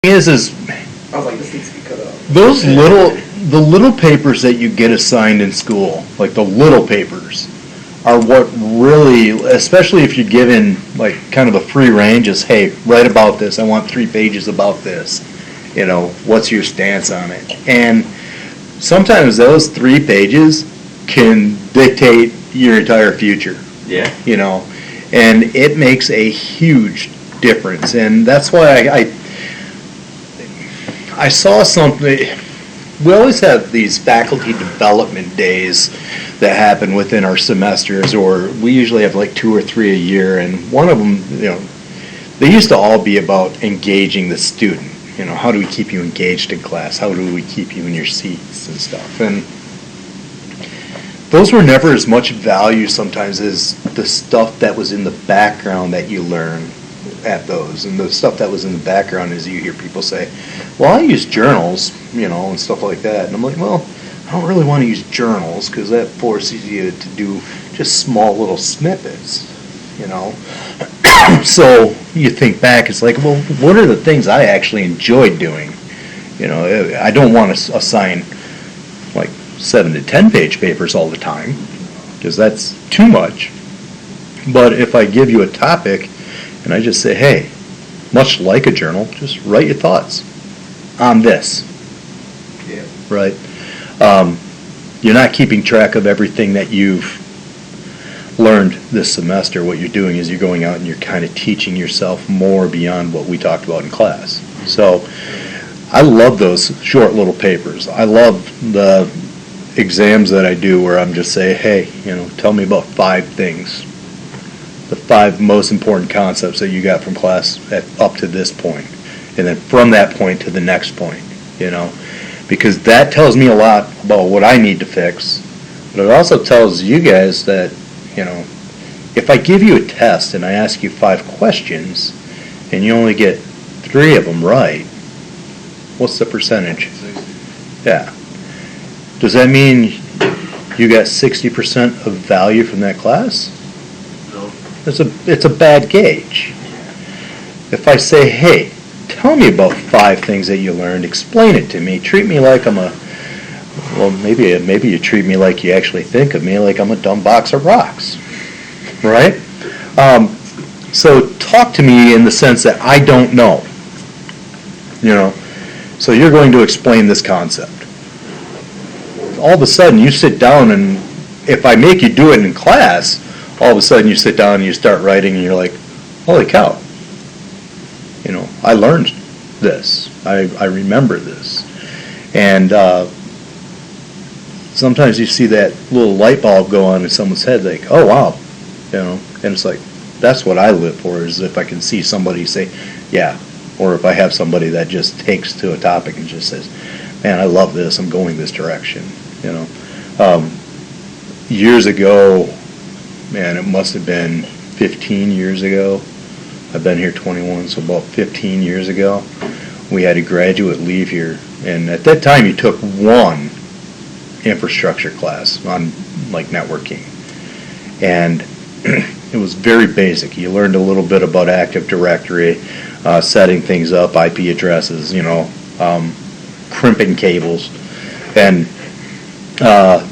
is I was like, this needs to be cut out. the little papers that you get assigned in school, like the little papers, are what really, especially if you're given like kind of a free range, is, hey, write about this. I want 3 pages about this. You know, what's your stance on it? And sometimes those 3 pages can dictate your entire future. Yeah. You know, and it makes a huge difference. And that's why I saw something. We always have these faculty development days that happen within our semesters, or we usually have like 2 or 3 a year, and one of them, you know, they used to all be about engaging the student. You know, how do we keep you engaged in class? How do we keep you in your seats and stuff? And those were never as much value sometimes as the stuff that was in the background that you learn at those. And the stuff that was in the background is, you hear people say, well, I use journals, you know, and stuff like that. And I'm like, well, I don't really want to use journals because that forces you to do just small little snippets, you know. So you think back, it's like, well, what are the things I actually enjoyed doing? You know, I don't want to assign like 7 to 10 page papers all the time because that's too much. But if I give you a topic and I just say, hey, much like a journal, just write your thoughts on this. Yeah. Right? You're not keeping track of everything that you've learned this semester. What you're doing is you're going out and you're kind of teaching yourself more beyond what we talked about in class. So I love those short little papers. I love the exams that I do where I'm just saying, hey, you know, tell me about 5 things, the 5 most important concepts that you got from class up to this point, and then from that point to the next point, you know, because that tells me a lot about what I need to fix. But it also tells you guys that, you know, if I give you a test and I ask you 5 questions and you only get 3 of them right, what's the percentage? Yeah. Does that mean you got 60% of value from that class? No. It's a bad gauge. If I say, hey, tell me about 5 things that you learned, explain it to me, treat me like I'm a, well, maybe you treat me like you actually think of me, like I'm a dumb box of rocks, right? So talk to me in the sense that I don't know, you know. So you're going to explain this concept. All of a sudden you sit down, and if I make you do it in class, all of a sudden you sit down and you start writing and you're like, holy cow, you know, I learned this, I remember this. And sometimes you see that little light bulb go on in someone's head, like, oh wow, you know, and it's like, that's what I live for, is if I can see somebody say, yeah, or if I have somebody that just takes to a topic and just says, man, I love this, I'm going this direction, you know. Years ago, man, it must have been 15 years ago, I've been here 21, so about 15 years ago, we had a graduate leave here, and at that time you took 1 infrastructure class on like networking, and it was very basic. You learned a little bit about Active Directory, setting things up, IP addresses, you know, crimping cables, and Did I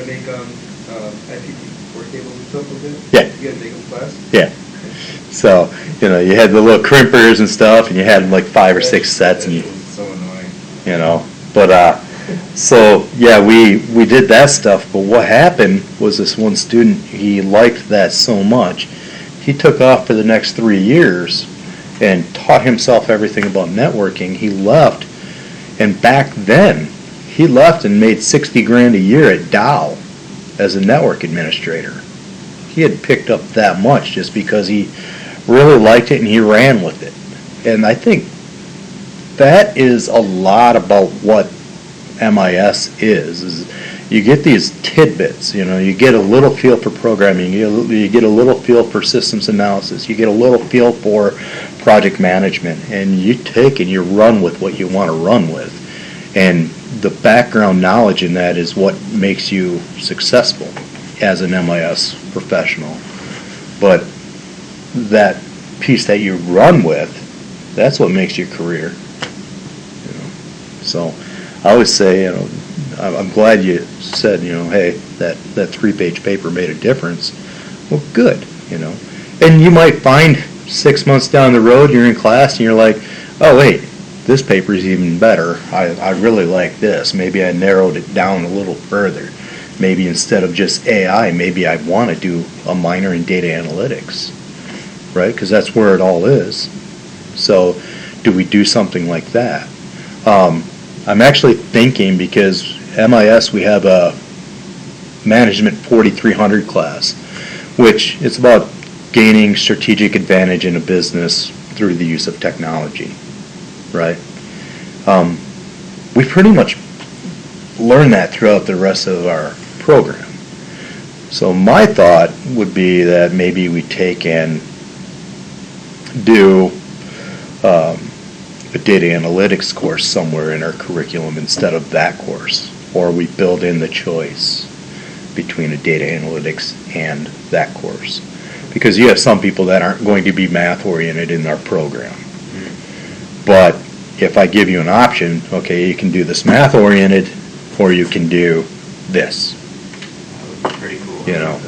make IP4 cables and stuff with it? Yeah. You guys make them class? yeah. So, you know, you had the little crimpers and stuff, and you had like 5 or 6 sets, and It was so annoying. you know, but so yeah, we did that stuff. But what happened was, this one student, he liked that so much, he took off for the next 3 years and taught himself everything about networking. He left, and back then he left and made $60,000 a year at Dow as a network administrator. He had picked up that much just because he really liked it and he ran with it. And I think that is a lot about what MIS is you get these tidbits, you know, you get a little feel for programming, you get a little feel for systems analysis, you get a little feel for project management, and you take and you run with what you want to run with. And the background knowledge in that is what makes you successful as an MIS professional. But that piece that you run with, That's what makes your career. You know? So I always say, you know, I'm glad you said, you know, hey, that 3-page paper made a difference. Well, good, you know. And you might find 6 months down the road, you're in class and you're like, oh, wait, this paper is even better. I really like this. Maybe I narrowed it down a little further. Maybe instead of just AI, maybe I want to do a minor in data analytics, right? Because that's where it all is. So do we do something like that? I'm actually thinking, because MIS, we have a Management 4300 class, which is about gaining strategic advantage in a business through the use of technology, right? We pretty much learn that throughout the rest of our program. So my thought would be that maybe we take and do a data analytics course somewhere in our curriculum instead of that course, or we build in the choice between a data analytics and that course. Because you have some people that aren't going to be math oriented in our program. But if I give you an option, okay, you can do this math oriented, or you can do this. That would be pretty cool. You know,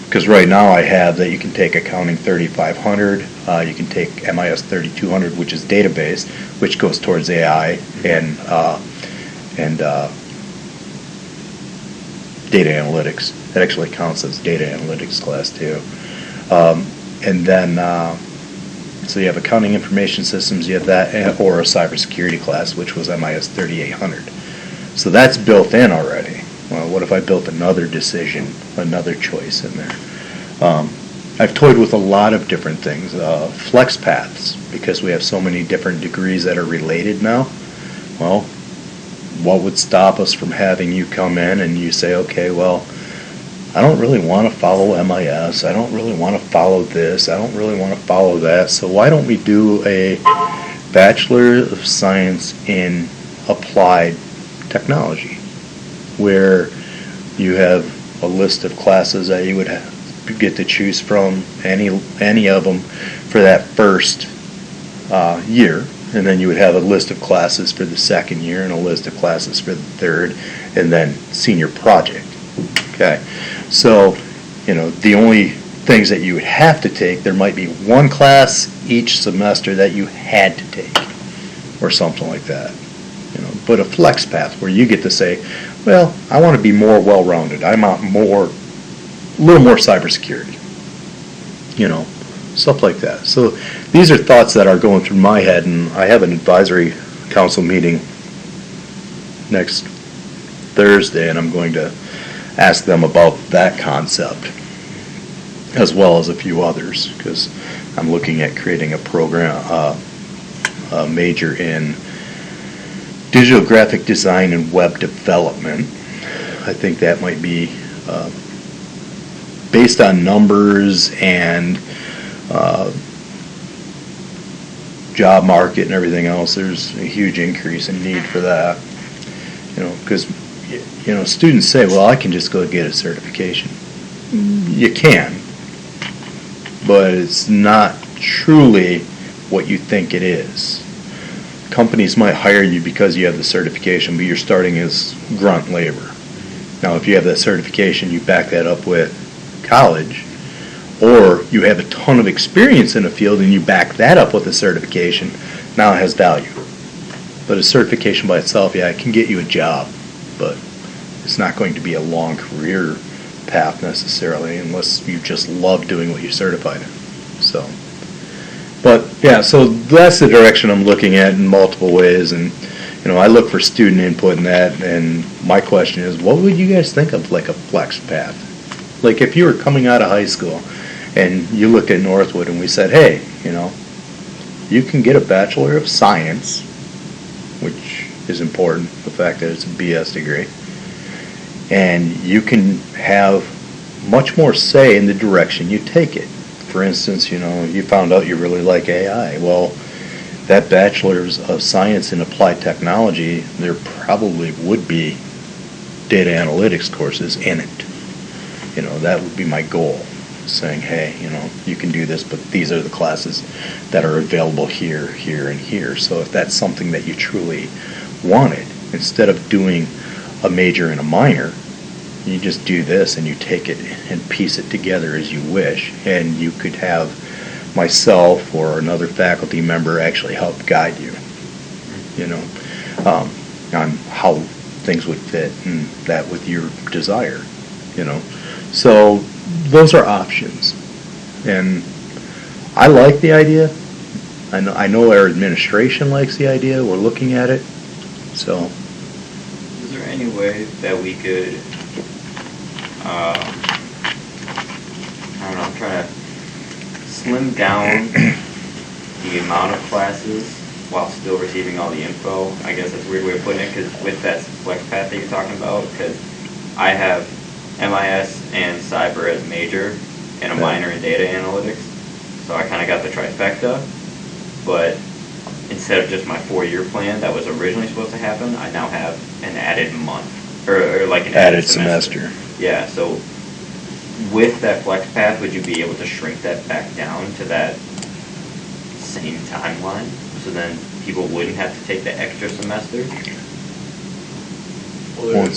because right now I have that you can take Accounting 3500, you can take MIS 3200, which is database, which goes towards AI, and data analytics. That actually counts as data analytics class too. And then, so you have Accounting Information Systems, you have that, or a cybersecurity class, which was MIS 3800. So that's built in already. Well, what if I built another decision, another choice in there? I've toyed with a lot of different things. Flex paths, because we have so many different degrees that are related now. Well, what would stop us from having you come in and you say, okay, well, I don't really want to follow MIS, I don't really want to follow this, I don't really want to follow that, so why don't we do a Bachelor of Science in Applied Technology, where you have a list of classes that you would get to choose from, any of them for that first year, and then you would have a list of classes for the second year and a list of classes for the third, and then senior project. Okay, so you know, the only things that you would have to take, there might be one class each semester that you had to take, or something like that. You know, but a flex path where you get to say, well, I want to be more well-rounded. I want a little more cybersecurity. You know, stuff like that. So these are thoughts that are going through my head, and I have an advisory council meeting next Thursday, and I'm going to ask them about that concept as well as a few others, because I'm looking at creating a program, a major in digital graphic design and web development. I think that might be based on numbers and job market and everything else. There's a huge increase in need for that. You know, because you know, students say, well, I can just go get a certification. You can, but it's not truly what you think it is. Companies might hire you because you have the certification, but you're starting as grunt labor. Now, if you have that certification, you back that up with college, or you have a ton of experience in a field and you back that up with a certification, now it has value. But a certification by itself, yeah, it can get you a job, but it's not going to be a long career path necessarily, unless you just love doing what you're certified in. So, but yeah, so that's the direction I'm looking at in multiple ways, and you know, I look for student input in that, and my question is, what would you guys think of like a flex path? Like if you were coming out of high school and you looked at Northwood and we said, hey, you know, you can get a Bachelor of Science, which is important, the fact that it's a BS degree, and you can have much more say in the direction you take it. For instance, you know, you found out you really like AI. Well, that Bachelor's of Science in Applied Technology, there probably would be data analytics courses in it. You know, that would be my goal. saying, hey, you can do this, but these are the classes that are available here, here, and here. So if that's something that you truly wanted, instead of doing a major and a minor, you just do this and you take it and piece it together as you wish. And you could have myself or another faculty member actually help guide you, on how things would fit and that with your desire, So those are options. And I like the idea. I know our administration likes the idea. We're looking at it. So. Is there any way that we could, I don't know, I'm trying to slim down the amount of classes while still receiving all the info? I guess that's a weird way of putting it, because with that flex path that you're talking about, because I have MIS and cyber as major and a minor in data analytics, so I kind of got the trifecta, but instead of just my 4-year plan that was originally supposed to happen, I now have an added month, or like an added semester. Yeah, so with that flex path, would you be able to shrink that back down to that same timeline? So then people wouldn't have to take the extra semester? Well,